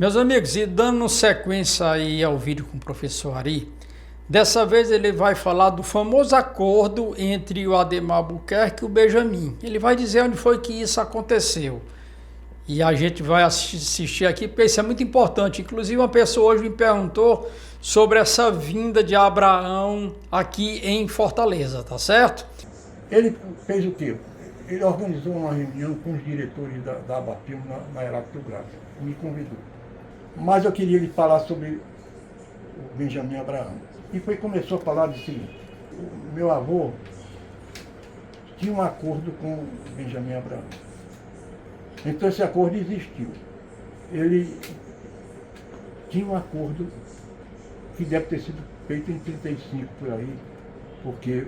Meus amigos, e dando sequência aí ao vídeo com o professor Ari, dessa vez ele vai falar do famoso acordo entre o Ademar Albuquerque e o Benjamin. Ele vai dizer onde foi que isso aconteceu. E a gente vai assistir aqui, porque isso é muito importante. Inclusive, uma pessoa hoje me perguntou sobre essa vinda de Abraão aqui em Fortaleza, tá certo? Ele fez o quê? Ele organizou uma reunião com os diretores da Abapil na Heráclito Graça. Me convidou. Mas eu queria lhe falar sobre o Benjamin Abraão. E começou a falar do seguinte: o meu avô tinha um acordo com o Benjamin Abraão. Então esse acordo existiu. Ele tinha um acordo que deve ter sido feito em 35 por aí, porque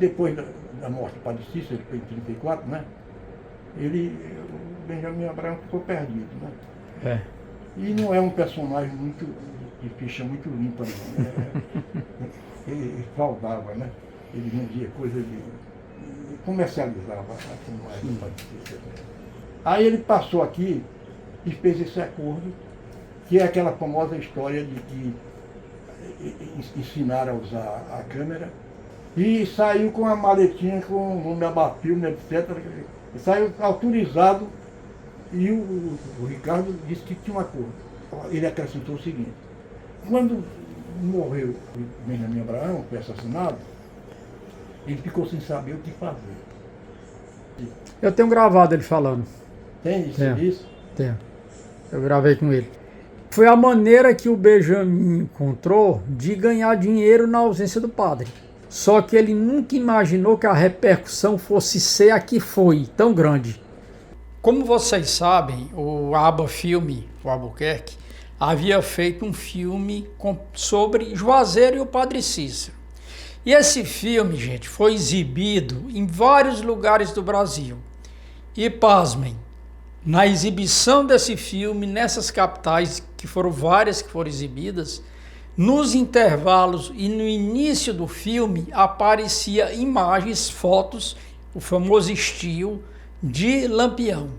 depois da morte do Padre Cícero, foi em 34, né? O Benjamin Abraão ficou perdido, né? É. E não é um personagem muito de ficha muito limpa, não. Ele fraudava, né? Ele vendia coisa de comercializava a moeda do Padre Cícero. Aí ele passou aqui e fez esse acordo, que é aquela famosa história de que ensinaram a usar a câmera, e saiu com a maletinha com o nome da Abapil, etc. Saiu autorizado, e o Ricardo disse que tinha um acordo. Ele acrescentou o seguinte: quando morreu o Benjamin Abraão, foi assassinado, ele ficou sem saber o que fazer. Eu tenho gravado ele falando. Tem isso? Tenho. Eu gravei com ele. Foi a maneira que o Benjamin encontrou de ganhar dinheiro na ausência do padre. Só que ele nunca imaginou que a repercussão fosse ser a que foi, tão grande. Como vocês sabem, o Aba Filme, o Albuquerque, havia feito um filme sobre Juazeiro e o Padre Cícero. E esse filme, gente, foi exibido em vários lugares do Brasil. E pasmem, na exibição desse filme, nessas capitais, que foram várias que foram exibidas, nos intervalos e no início do filme aparecia imagens, fotos, o famoso estilo de Lampião.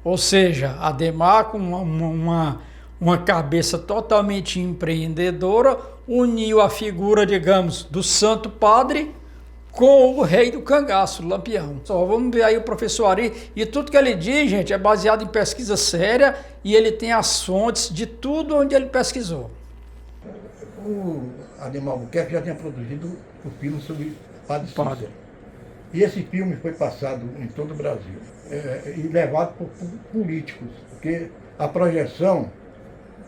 Ou seja, Ademar com uma cabeça totalmente empreendedora uniu a figura, digamos, do Santo Padre com o rei do cangaço, Lampião. Só vamos ver aí o professor Ari, e tudo que ele diz, gente, é baseado em pesquisa séria, e ele tem as fontes de tudo onde ele pesquisou. O Ademar Albuquerque já tinha produzido o filme sobre Padre Cícero. E esse filme foi passado em todo o Brasil, e levado por políticos, porque a projeção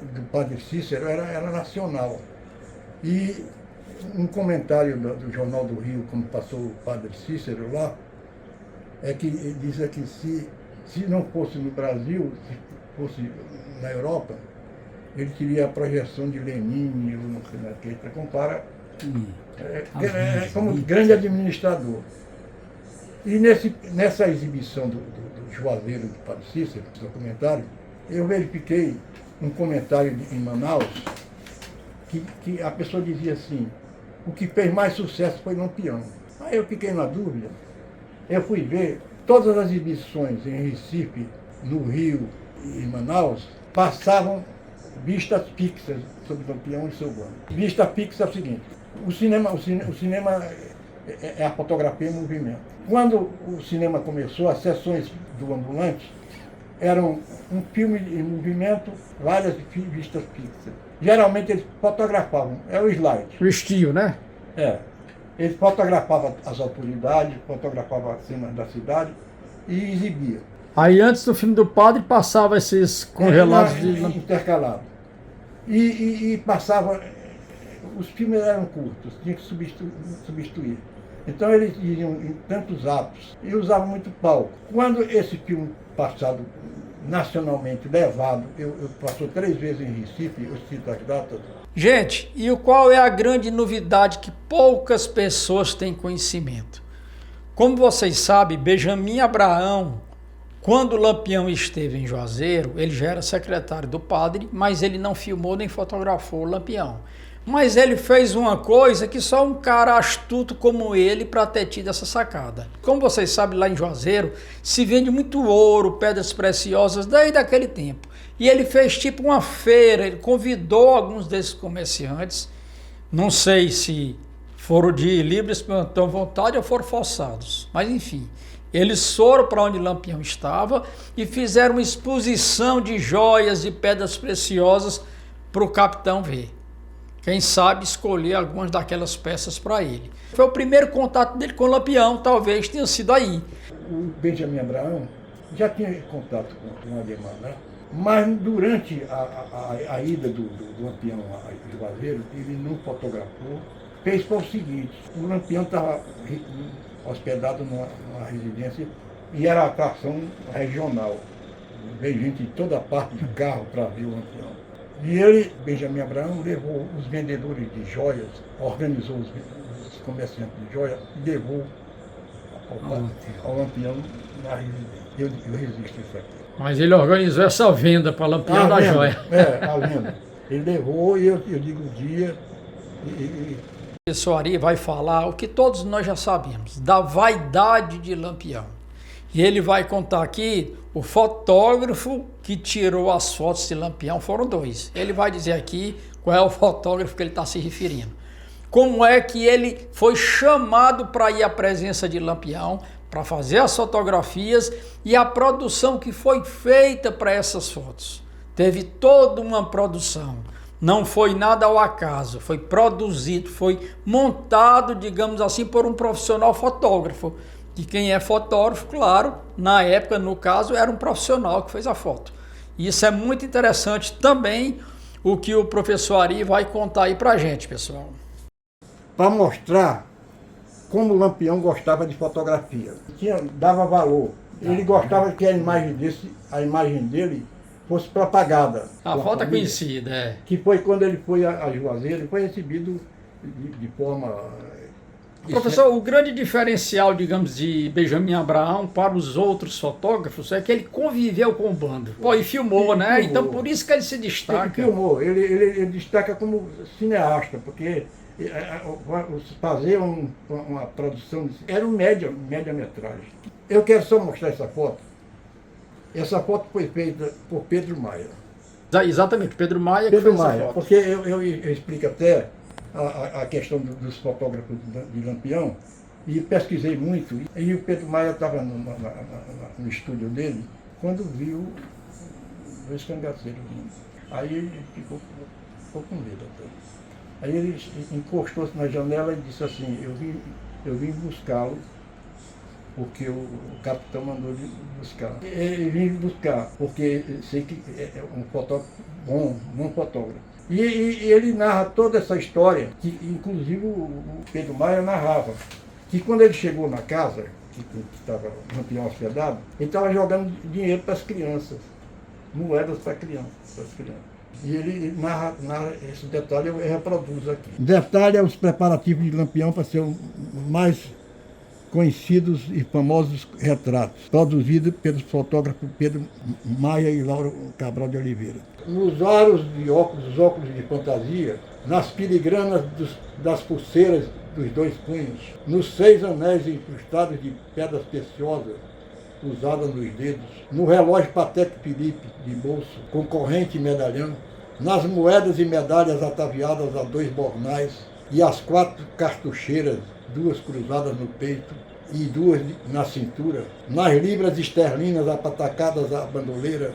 do Padre Cícero era nacional. E um comentário do Jornal do Rio, como passou o Padre Cícero lá, é que ele diz que se não fosse no Brasil, se fosse na Europa, ele queria a projeção de Lenin, ou não sei mais o que, para comparar como grande administrador. E nessa exibição do Juazeiro do Padre Cícero, esse documentário, eu verifiquei um comentário em Manaus, que a pessoa dizia assim: o que fez mais sucesso foi Lampião. Aí eu fiquei na dúvida, eu fui ver todas as exibições em Recife, no Rio e em Manaus, passavam vistas fixas sobre Lampião e seu bando. Vista fixa é o seguinte: o cinema é a fotografia em movimento. Quando o cinema começou, as sessões do ambulante eram um filme em movimento, várias vistas fixas. Geralmente eles fotografavam, é o slide. O estilo, né? É. Eles fotografavam as autoridades, fotografavam a cena da cidade e exibia. Aí antes do filme do padre passava esses congelados intercalados. E passava. Os filmes eram curtos, tinha que substituir. Então eles iam em tantos atos e usavam muito palco. Quando esse filme passado nacionalmente levado, eu passou 3 vezes em Recife, eu cito as datas. Gente, e qual é a grande novidade que poucas pessoas têm conhecimento? Como vocês sabem, Benjamin Abraão, quando Lampião esteve em Juazeiro, ele já era secretário do padre, mas ele não filmou nem fotografou o Lampião. Mas ele fez uma coisa que só um cara astuto como ele para ter tido essa sacada. Como vocês sabem, lá em Juazeiro se vende muito ouro, pedras preciosas desde aquele tempo. E ele fez tipo uma feira, ele convidou alguns desses comerciantes, não sei se foram de livre espontânea vontade ou foram forçados, mas enfim, eles foram para onde Lampião estava e fizeram uma exposição de joias e pedras preciosas para o capitão ver. Quem sabe escolher algumas daquelas peças para ele. Foi o primeiro contato dele com o Lampião, talvez tenha sido aí. O Benjamin Abraão já tinha contato com o Ademar, né? Mas durante a ida do Lampião a Juazeiro, ele não fotografou. Fez para o seguinte: o Lampião estava hospedado numa residência e era atração regional. Veio gente de toda parte de carro para ver o Lampião. E ele, Benjamin Abraão, levou os vendedores de joias, organizou os comerciantes de joias e levou ao Lampião na residência. Eu resisto isso aqui. Mas ele organizou essa venda para Lampião da joia. A venda. Ele levou e eu digo o dia. O professor Ari vai falar o que todos nós já sabemos, da vaidade de Lampião. E ele vai contar aqui, o fotógrafo que tirou as fotos de Lampião foram dois. Ele vai dizer aqui qual é o fotógrafo que ele está se referindo. Como é que ele foi chamado para ir à presença de Lampião, para fazer as fotografias e a produção que foi feita para essas fotos. Teve toda uma produção. Não foi nada ao acaso, foi produzido, foi montado, digamos assim, por um profissional fotógrafo. E quem é fotógrafo, claro, na época, no caso, era um profissional que fez a foto. E isso é muito interessante também, o que o professor Ari vai contar aí pra gente, pessoal. Para mostrar como o Lampião gostava de fotografia. Dava valor. Ele gostava que a imagem dele fosse propagada. A foto é conhecida, é. Que foi quando ele foi a Juazeiro, ele foi recebido de forma... Professor, o grande diferencial, digamos, de Benjamin Abraão para os outros fotógrafos é que ele conviveu com o bando. Pô, e filmou, né? Filmou. Então por isso que ele se destaca. Ele filmou, ele destaca como cineasta, porque fazer uma produção, era um média-metragem. Eu quero só mostrar essa foto. Essa foto foi feita por Pedro Maia. Exatamente, Pedro Maia que fez essa foto. Porque eu explico até a questão dos fotógrafos de Lampião, e pesquisei muito. E o Pedro Maia estava no estúdio dele, quando viu dois cangaceiros. Aí ele ficou com medo até. Aí ele encostou-se na janela e disse assim: eu vim buscá-lo, porque o capitão mandou buscar. Ele vim buscar, porque sei que é um fotógrafo bom fotógrafo. E ele narra toda essa história, que inclusive o Pedro Maia narrava, que quando ele chegou na casa, que estava no Lampião hospedado, ele estava jogando dinheiro para as crianças, moedas para as crianças. E ele narra esse detalhe, eu reproduzo aqui. Detalhe é os preparativos de Lampião para ser o mais conhecidos e famosos retratos, produzidos pelos fotógrafos Pedro Maia e Lauro Cabral de Oliveira. Nos aros de óculos, os óculos de fantasia, nas filigranas das pulseiras dos dois punhos, nos 6 anéis incrustados de pedras preciosas usadas nos dedos, no relógio Patek Philippe de bolso, com corrente e medalhão, nas moedas e medalhas ataviadas a 2 bornais e as 4 cartucheiras, 2 cruzadas no peito e 2 na cintura, nas libras esterlinas apatacadas à bandoleira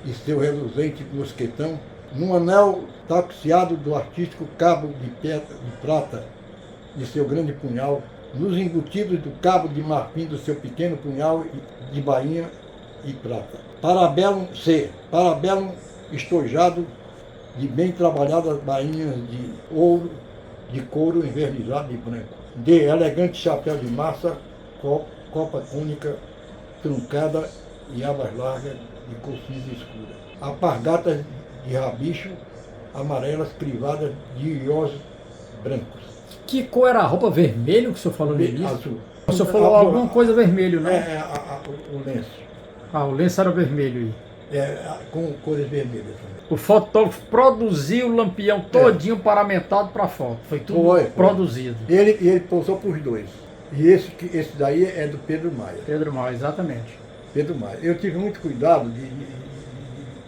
e seu reluzente mosquetão, num anel taxiado do artístico cabo de prata de seu grande punhal, nos embutidos do cabo de marfim do seu pequeno punhal de bainha e prata. Parabellum C, parabellum estojado de bem trabalhadas bainhas de ouro, de couro envernizado e branco. D, elegante chapéu de massa, copa única, truncada e abas largas de corcisa escura. Alpargatas de rabicho, amarelas privadas de iós brancos. Que cor era a roupa? Vermelho que o senhor falou no início? Azul. O senhor falou alguma coisa vermelho, né? O lenço. Ah, o lenço era vermelho aí. Com cores vermelhas. O fotógrafo produziu o Lampião todinho paramentado para foto. Foi tudo produzido. E ele pousou para os dois. E esse daí é do Pedro Maia. Pedro Maia, exatamente. Pedro Maia. Eu tive muito cuidado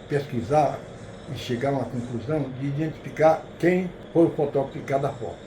pesquisar e chegar a uma conclusão de identificar quem foi o fotógrafo de cada foto.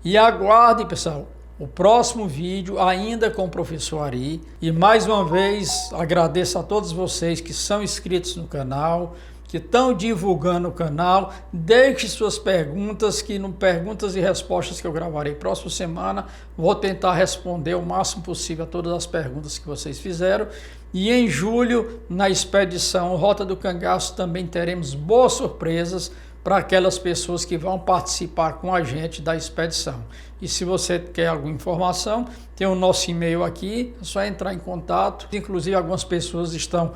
E aguardem, pessoal, o próximo vídeo ainda com o professor Ari. E mais uma vez agradeço a todos vocês que são inscritos no canal, que estão divulgando o canal. Deixe suas perguntas, que no Perguntas e Respostas que eu gravarei próxima semana, vou tentar responder o máximo possível a todas as perguntas que vocês fizeram. E em julho, na expedição Rota do Cangaço, também teremos boas surpresas para aquelas pessoas que vão participar com a gente da expedição. E se você quer alguma informação, tem o nosso e-mail aqui, é só entrar em contato. Inclusive algumas pessoas estão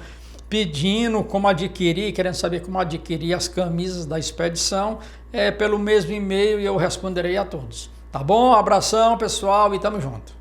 pedindo como adquirir, querendo saber como adquirir as camisas da expedição, pelo mesmo e-mail, e eu responderei a todos. Tá bom? Abração, pessoal, e tamo junto.